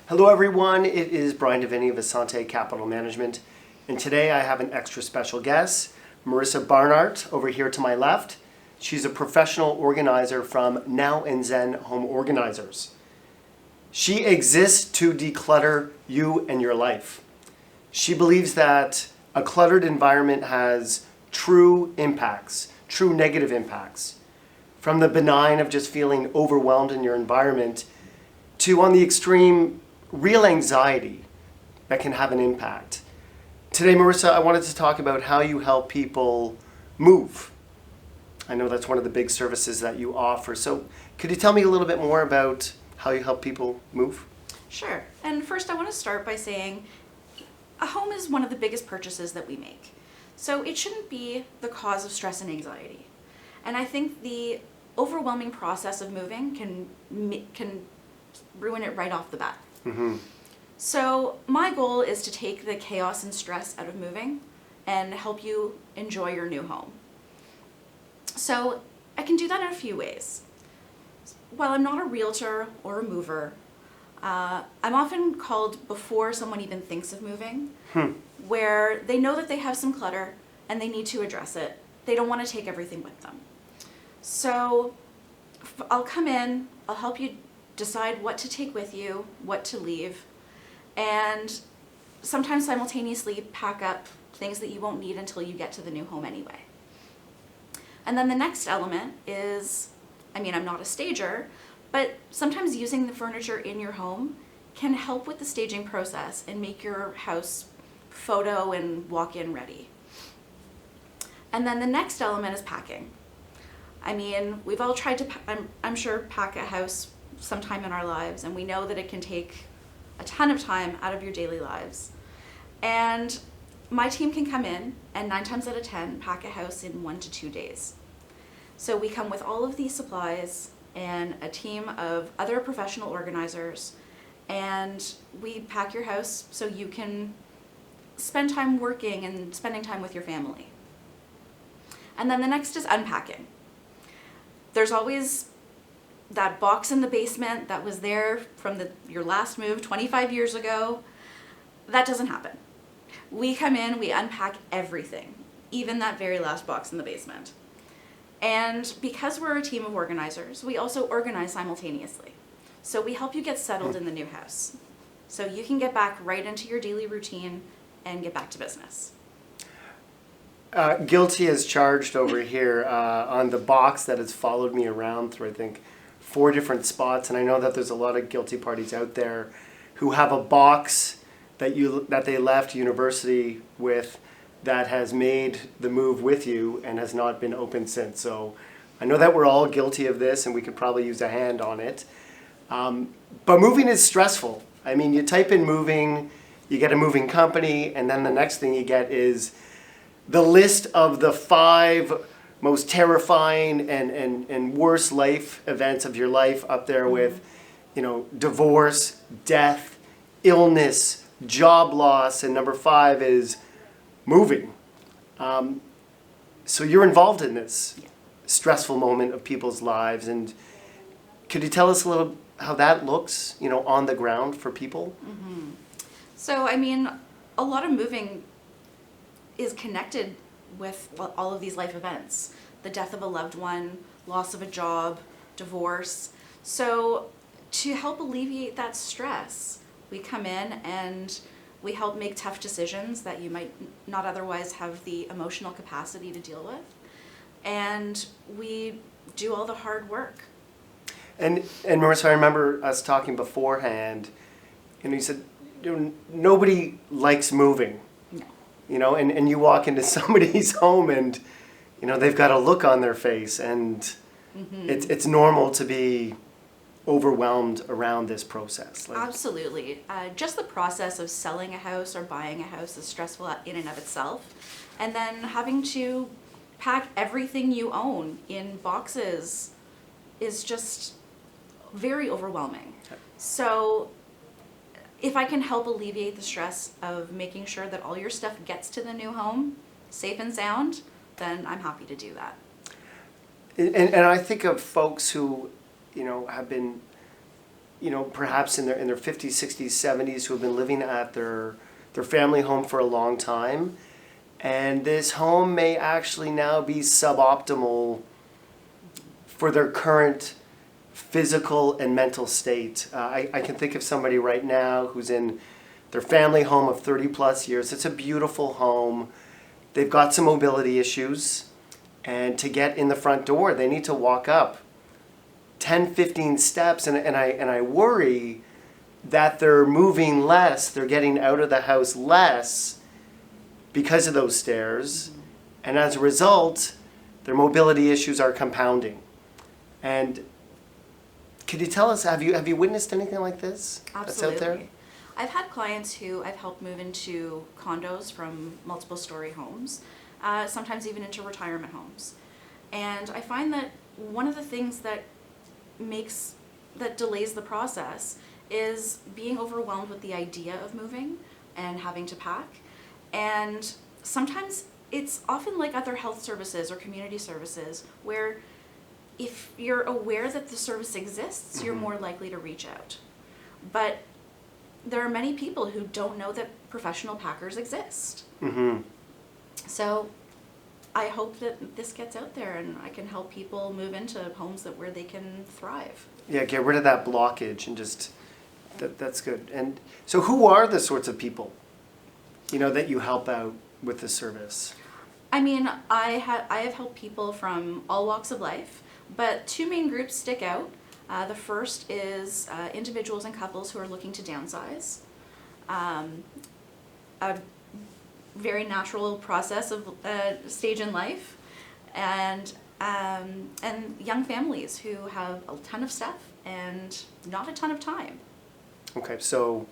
Hello everyone, it is Bryan of Asante Capital Management, and today I have an extra special guest, Marissa Barnartt, over here to my left. She's a professional organizer from Nowzen Home Organizers. She exists to declutter you and your life. She believes that a cluttered environment has true impacts, true negative impacts, from the benign of just feeling overwhelmed in your environment to, on the extreme, real anxiety that can have an impact. Today, Marissa, I wanted to talk about how you help people move. I know that's one of the big services that you offer. So could you tell me a little bit more about how you help people move? Sure. And first I want to start by saying a home is one of the biggest purchases that we make. So it shouldn't be the cause of stress and anxiety. And I think the overwhelming process of moving can ruin it right off the bat. Mm-hmm. So my goal is to take the chaos and stress out of moving and help you enjoy your new home. So I can do that in a few ways. While I'm not a realtor or a mover, I'm often called before someone even thinks of moving, where they know that they have some clutter and they need to address it. They don't want to take everything with them. So I'll come in, I'll help you decide what to take with you, what to leave, and sometimes simultaneously pack up things that you won't need until you get to the new home anyway. And then the next element is, I'm not a stager, but sometimes using the furniture in your home can help with the staging process and make your house photo and walk-in ready. And then the next element is packing. We've all tried to, I'm sure, pack a house sometime in our lives, and we know that it can take a ton of time out of your daily lives. And my team can come in and 9 times out of 10 pack a house in 1 to 2 days. So we come with all of these supplies and a team of other professional organizers, and we pack your house so you can spend time working and spending time with your family. And then the next is unpacking. There's always that box in the basement that was there from your last move 25 years ago. That doesn't happen. We come in, we unpack everything, even that very last box in the basement. And because we're a team of organizers, we also organize simultaneously. So we help you get settled in the new house, so you can get back right into your daily routine and get back to business. Guilty as charged over here on the box that has followed me around through, I think, 4 different spots, and I know that there's a lot of guilty parties out there who have a box that they left university with that has made the move with you and has not been opened since. So I know that we're all guilty of this, and we could probably use a hand on it. But moving is stressful. You type in moving, you get a moving company, and then the next thing you get is the list of the 5 most terrifying and worst life events of your life up there with, divorce, death, illness, job loss, and number 5 is moving. So you're involved in this stressful moment of people's lives, and could you tell us a little how that looks, on the ground for people? Mm-hmm. So, a lot of moving is connected with all of these life events: the death of a loved one, loss of a job, divorce. So to help alleviate that stress, we come in and we help make tough decisions that you might not otherwise have the emotional capacity to deal with. And we do all the hard work. And Marissa, I remember us talking beforehand, and you said, nobody likes moving. No. And you walk into somebody's home and, they've got a look on their face, and it's normal to be overwhelmed around this process. Absolutely. Just the process of selling a house or buying a house is stressful in and of itself. And then having to pack everything you own in boxes is just very overwhelming. So if I can help alleviate the stress of making sure that all your stuff gets to the new home safe and sound, then I'm happy to do that. And I think of folks who, have been perhaps in their 50s, 60s, 70s, who have been living at their family home for a long time. And this home may actually now be suboptimal for their current physical and mental state. I can think of somebody right now who's in their family home of 30 plus years. It's a beautiful home. They've got some mobility issues. And to get in the front door, they need to walk up 10, 15 steps. And I worry that they're moving less, they're getting out of the house less because of those stairs. And as a result, their mobility issues are compounding. And could you tell us, have you witnessed anything like this? Absolutely. That's out there? I've had clients who I've helped move into condos from multiple story homes, sometimes even into retirement homes. And I find that one of the things that delays the process is being overwhelmed with the idea of moving and having to pack. And sometimes it's often like other health services or community services where if you're aware that the service exists, you're more likely to reach out. But there are many people who don't know that professional packers exist. Mm-hmm. So I hope that this gets out there and I can help people move into homes where they can thrive. Yeah, get rid of that blockage and just, that's good. And so who are the sorts of people, that you help out with this service? I mean, I have helped people from all walks of life, but two main groups stick out. The first is individuals and couples who are looking to downsize. A very natural process of stage in life, and young families who have a ton of stuff and not a ton of time. Okay, so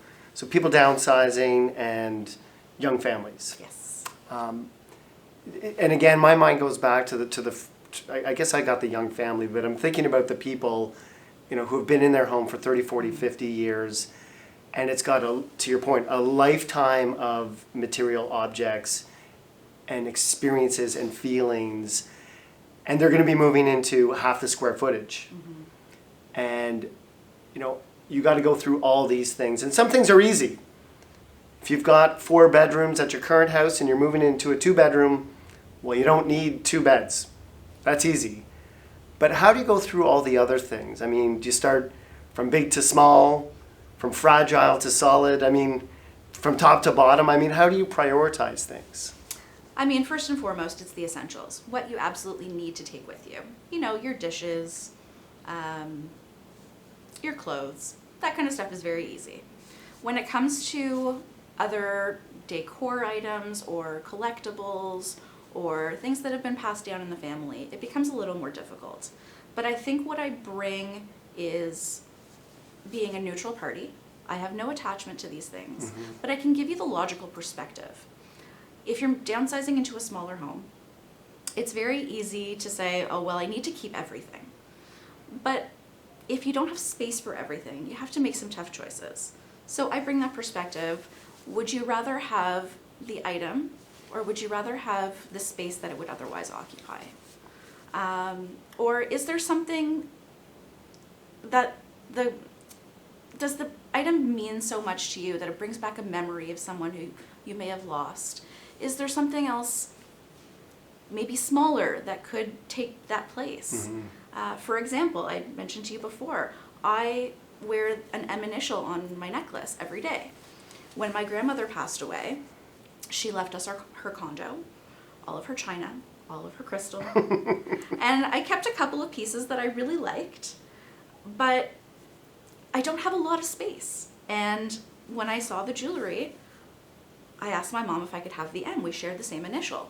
people downsizing and young families. Yes. And again, my mind goes back to the. I guess I got the young family, but I'm thinking about the people, who have been in their home for 30, 40, 50 years, and it's got, to your point, a lifetime of material objects and experiences and feelings, and they're going to be moving into half the square footage. Mm-hmm. And, you got to go through all these things, and some things are easy. If you've got 4 bedrooms at your current house and you're moving into a 2-bedroom, well, you don't need 2 beds. That's easy. But how do you go through all the other things? I mean, do you start from big to small, from fragile to solid? I mean, from top to bottom? I mean, how do you prioritize things? I mean, first and foremost, it's the essentials. What you absolutely need to take with you. Your dishes, your clothes, that kind of stuff is very easy. When it comes to other decor items or collectibles or things that have been passed down in the family, it becomes a little more difficult. But I think what I bring is being a neutral party. I have no attachment to these things, but I can give you the logical perspective. If you're downsizing into a smaller home, it's very easy to say, oh, well, I need to keep everything. But if you don't have space for everything, you have to make some tough choices. So I bring that perspective. Would you rather have the item, or would you rather have the space that it would otherwise occupy? Or is there something that does the item mean so much to you that it brings back a memory of someone who you may have lost? Is there something else, maybe smaller, that could take that place? For example, I mentioned to you before, I wear an M initial on my necklace every day. When my grandmother passed away, she left us her condo, all of her china, all of her crystal, and I kept a couple of pieces that I really liked, but I don't have a lot of space. And when I saw the jewelry, I asked my mom if I could have the M. We shared the same initial.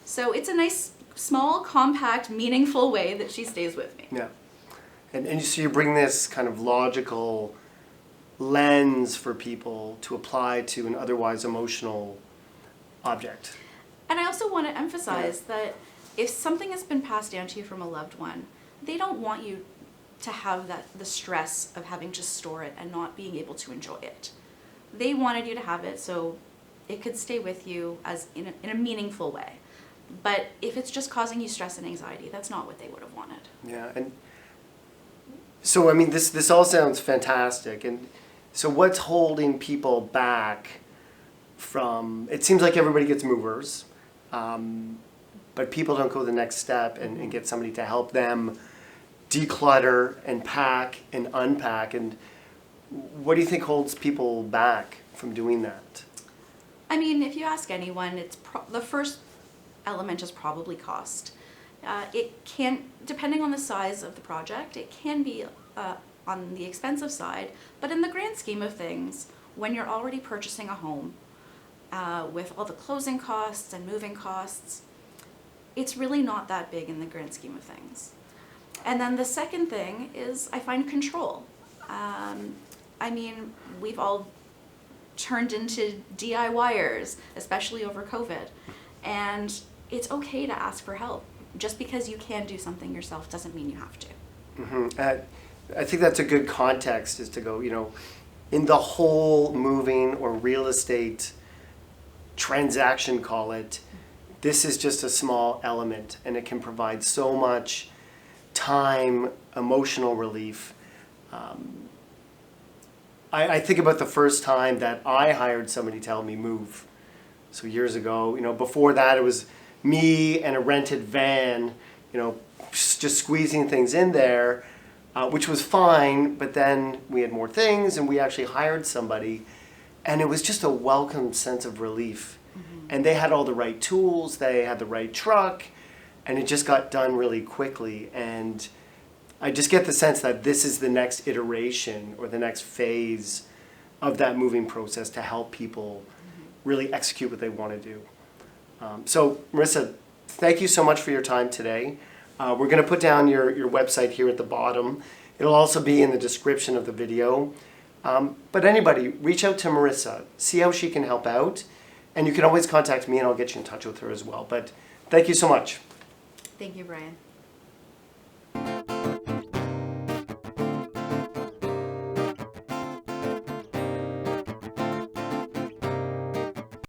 So it's a nice, small, compact, meaningful way that she stays with me. Yeah. And so you bring this kind of logical lens for people to apply to an otherwise emotional object. And I also want to emphasize that if something has been passed down to you from a loved one, they don't want you to have the stress of having to store it and not being able to enjoy it. They wanted you to have it so it could stay with you as in a meaningful way. But if it's just causing you stress and anxiety, that's not what they would have wanted. Yeah, and So, I mean, this all sounds fantastic. And so what's holding people back from, it seems like everybody gets movers, but people don't go the next step and get somebody to help them declutter and pack and unpack. And what do you think holds people back from doing that? I mean, if you ask anyone, the first element is probably cost. It can, depending on the size of the project, it can be on the expensive side, but in the grand scheme of things, when you're already purchasing a home with all the closing costs and moving costs, it's really not that big in the grand scheme of things. And then the second thing is I find control. I mean, we've all turned into DIYers, especially over COVID, and it's okay to ask for help. Just because you can do something yourself doesn't mean you have to. Mm-hmm. I think that's a good context, is to go, you know, in the whole moving or real estate transaction, call it, this is just a small element, and it can provide so much time, emotional relief. I think about the first time that I hired somebody to help me move. So years ago, you know, before that it was me and a rented van, you know, just squeezing things in there, which was fine, but then we had more things and we actually hired somebody, and it was just a welcome sense of relief. Mm-hmm. And they had all the right tools, they had the right truck, and it just got done really quickly. And I just get the sense that this is the next iteration or the next phase of that moving process to help people really execute what they want to do. So Marissa, thank you so much for your time today. We're going to put down your website here at the bottom. It'll also be in the description of the video. But anybody, reach out to Marissa, see how she can help out. And you can always contact me and I'll get you in touch with her as well. But thank you so much. Thank you, Bryan.